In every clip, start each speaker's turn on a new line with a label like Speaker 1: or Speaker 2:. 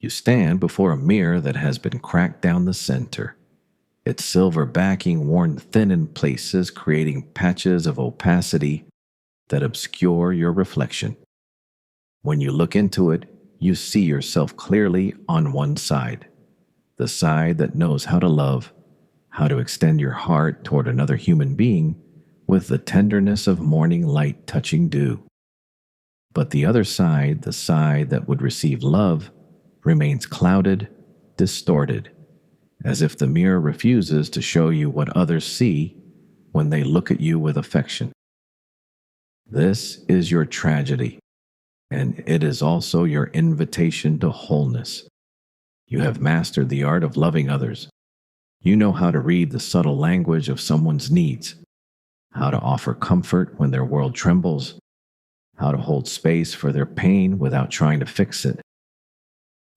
Speaker 1: You stand before a mirror that has been cracked down the center, its silver backing worn thin in places, creating patches of opacity that obscure your reflection. When you look into it, you see yourself clearly on one side, the side that knows how to love, how to extend your heart toward another human being with the tenderness of morning light touching dew. But the other side, the side that would receive love, remains clouded, distorted, as if the mirror refuses to show you what others see when they look at you with affection. This is your tragedy, and it is also your invitation to wholeness. You have mastered the art of loving others. You know how to read the subtle language of someone's needs, how to offer comfort when their world trembles, how to hold space for their pain without trying to fix it.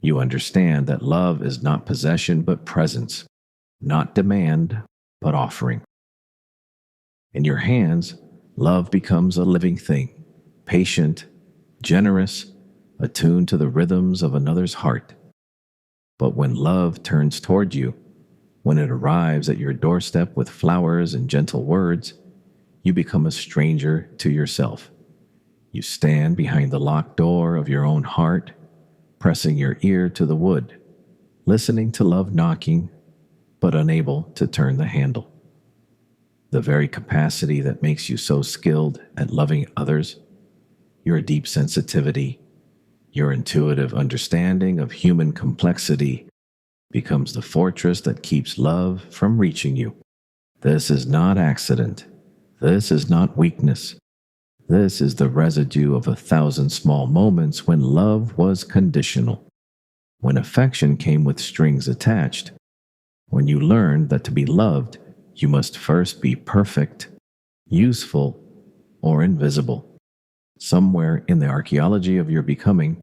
Speaker 1: You understand that love is not possession but presence, not demand but offering. In your hands, love becomes a living thing, patient, generous, attuned to the rhythms of another's heart. But when love turns toward you, when it arrives at your doorstep with flowers and gentle words, you become a stranger to yourself. You stand behind the locked door of your own heart, pressing your ear to the wood, listening to love knocking, but unable to turn the handle. The very capacity that makes you so skilled at loving others, your deep sensitivity, your intuitive understanding of human complexity, becomes the fortress that keeps love from reaching you. This is not accident. This is not weakness. This is the residue of 1,000 small moments when love was conditional, when affection came with strings attached, when you learned that to be loved, you must first be perfect, useful, or invisible. Somewhere in the archaeology of your becoming,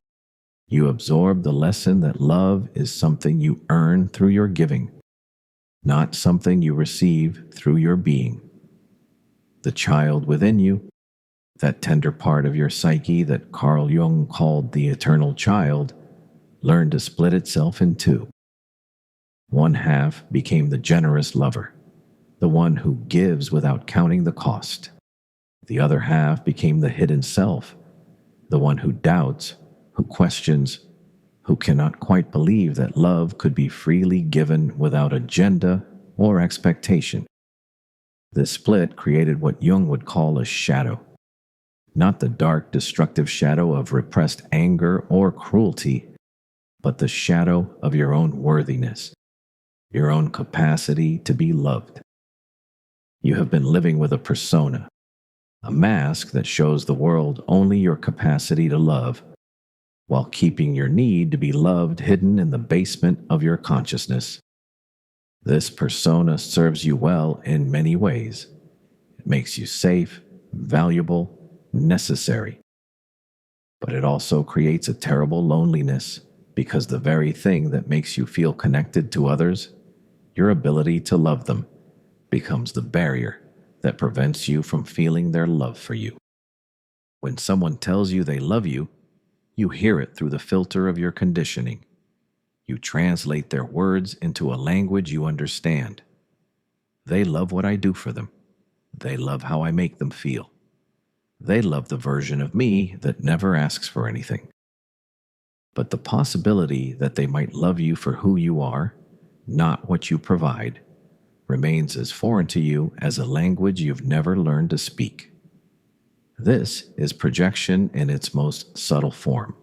Speaker 1: you absorb the lesson that love is something you earn through your giving, not something you receive through your being. The child within you, that tender part of your psyche that Carl Jung called the eternal child, learned to split itself in two. One half became the generous lover, the one who gives without counting the cost. The other half became the hidden self, the one who doubts, who questions, who cannot quite believe that love could be freely given without agenda or expectation. This split created what Jung would call a shadow. Not the dark, destructive shadow of repressed anger or cruelty, but the shadow of your own worthiness, your own capacity to be loved. You have been living with a persona, a mask that shows the world only your capacity to love, while keeping your need to be loved hidden in the basement of your consciousness. This persona serves you well in many ways. It makes you safe, valuable, necessary. But it also creates a terrible loneliness because the very thing that makes you feel connected to others, your ability to love them, becomes the barrier that prevents you from feeling their love for you. When someone tells you they love you, you hear it through the filter of your conditioning. You translate their words into a language you understand. They love what I do for them. They love how I make them feel. They love the version of me that never asks for anything. But the possibility that they might love you for who you are, not what you provide, remains as foreign to you as a language you've never learned to speak. This is projection in its most subtle form.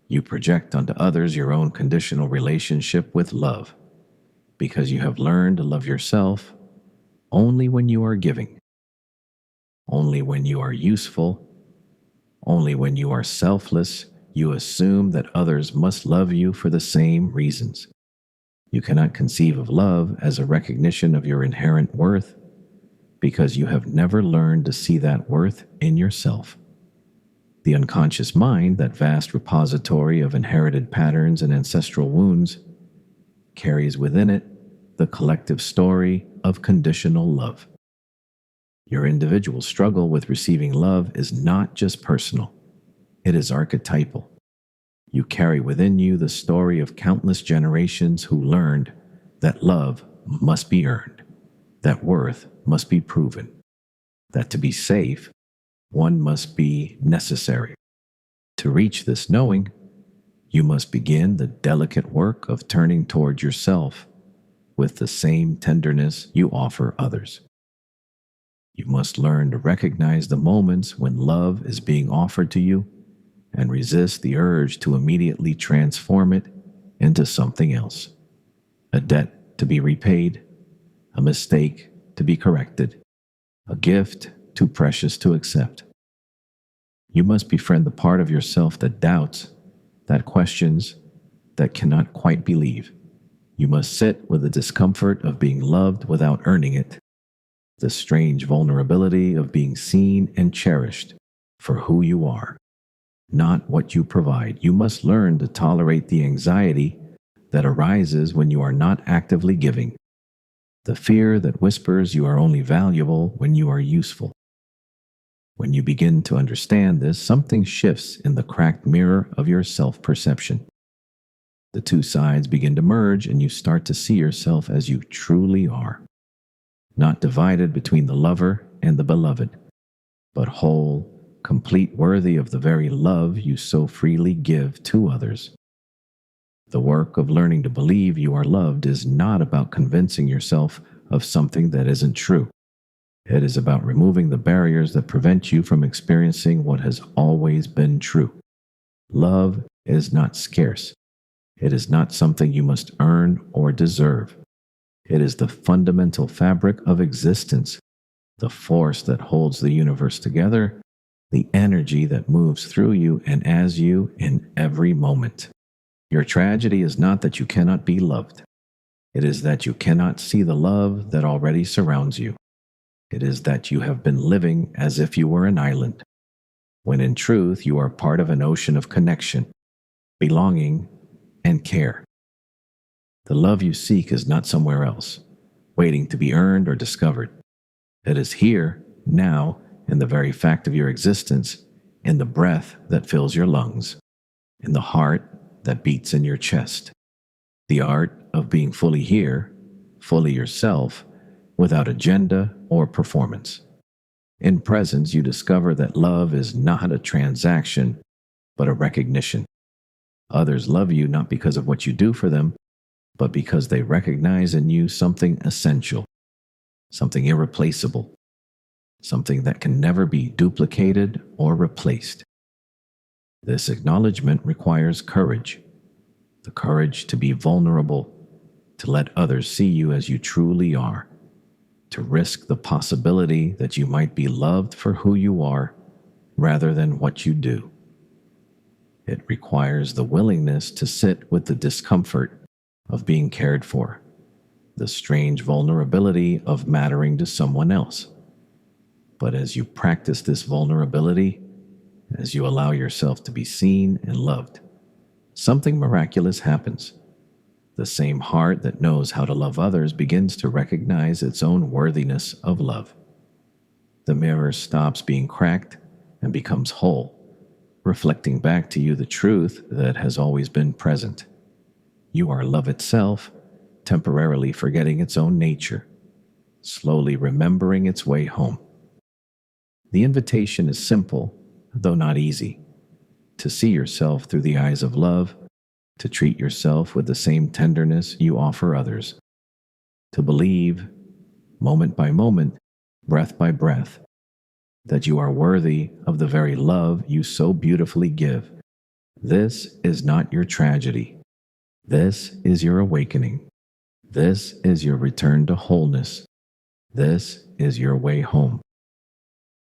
Speaker 1: You project onto others your own conditional relationship with love, because you have learned to love yourself only when you are giving, only when you are useful, only when you are selfless. You assume that others must love you for the same reasons. You cannot conceive of love as a recognition of your inherent worth because you have never learned to see that worth in yourself. The unconscious mind, that vast repository of inherited patterns and ancestral wounds, carries within it the collective story of conditional love. Your individual struggle with receiving love is not just personal, it is archetypal. You carry within you the story of countless generations who learned that love must be earned, that worth must be proven, that to be safe, one must be necessary. To reach this knowing, you must begin the delicate work of turning toward yourself with the same tenderness you offer others. You must learn to recognize the moments when love is being offered to you and resist the urge to immediately transform it into something else. A debt to be repaid, a mistake to be corrected, a gift too precious to accept. You must befriend the part of yourself that doubts, that questions, that cannot quite believe. You must sit with the discomfort of being loved without earning it, the strange vulnerability of being seen and cherished for who you are, not what you provide. You must learn to tolerate the anxiety that arises when you are not actively giving, the fear that whispers you are only valuable when you are useful. When you begin to understand this, something shifts in the cracked mirror of your self-perception. The two sides begin to merge and you start to see yourself as you truly are, not divided between the lover and the beloved, but whole, complete, worthy of the very love you so freely give to others. The work of learning to believe you are loved is not about convincing yourself of something that isn't true. It is about removing the barriers that prevent you from experiencing what has always been true. Love is not scarce. It is not something you must earn or deserve. It is the fundamental fabric of existence, the force that holds the universe together, the energy that moves through you and as you in every moment. Your tragedy is not that you cannot be loved. It is that you cannot see the love that already surrounds you. It is that you have been living as if you were an island, when in truth you are part of an ocean of connection, belonging, and care. The love you seek is not somewhere else, waiting to be earned or discovered. It is here, now, in the very fact of your existence, in the breath that fills your lungs, in the heart that beats in your chest. The art of being fully here, fully yourself, without agenda or performance. In presence, you discover that love is not a transaction, but a recognition. Others love you not because of what you do for them, but because they recognize in you something essential, something irreplaceable, something that can never be duplicated or replaced. This acknowledgement requires courage, the courage to be vulnerable, to let others see you as you truly are, to risk the possibility that you might be loved for who you are rather than what you do. It requires the willingness to sit with the discomfort of being cared for, the strange vulnerability of mattering to someone else. But as you practice this vulnerability, as you allow yourself to be seen and loved, something miraculous happens. The same heart that knows how to love others begins to recognize its own worthiness of love. The mirror stops being cracked and becomes whole, reflecting back to you the truth that has always been present. You are love itself, temporarily forgetting its own nature, slowly remembering its way home. The invitation is simple, though not easy, to see yourself through the eyes of love, to treat yourself with the same tenderness you offer others, to believe, moment by moment, breath by breath, that you are worthy of the very love you so beautifully give. This is not your tragedy. This is your awakening. This is your return to wholeness. This is your way home.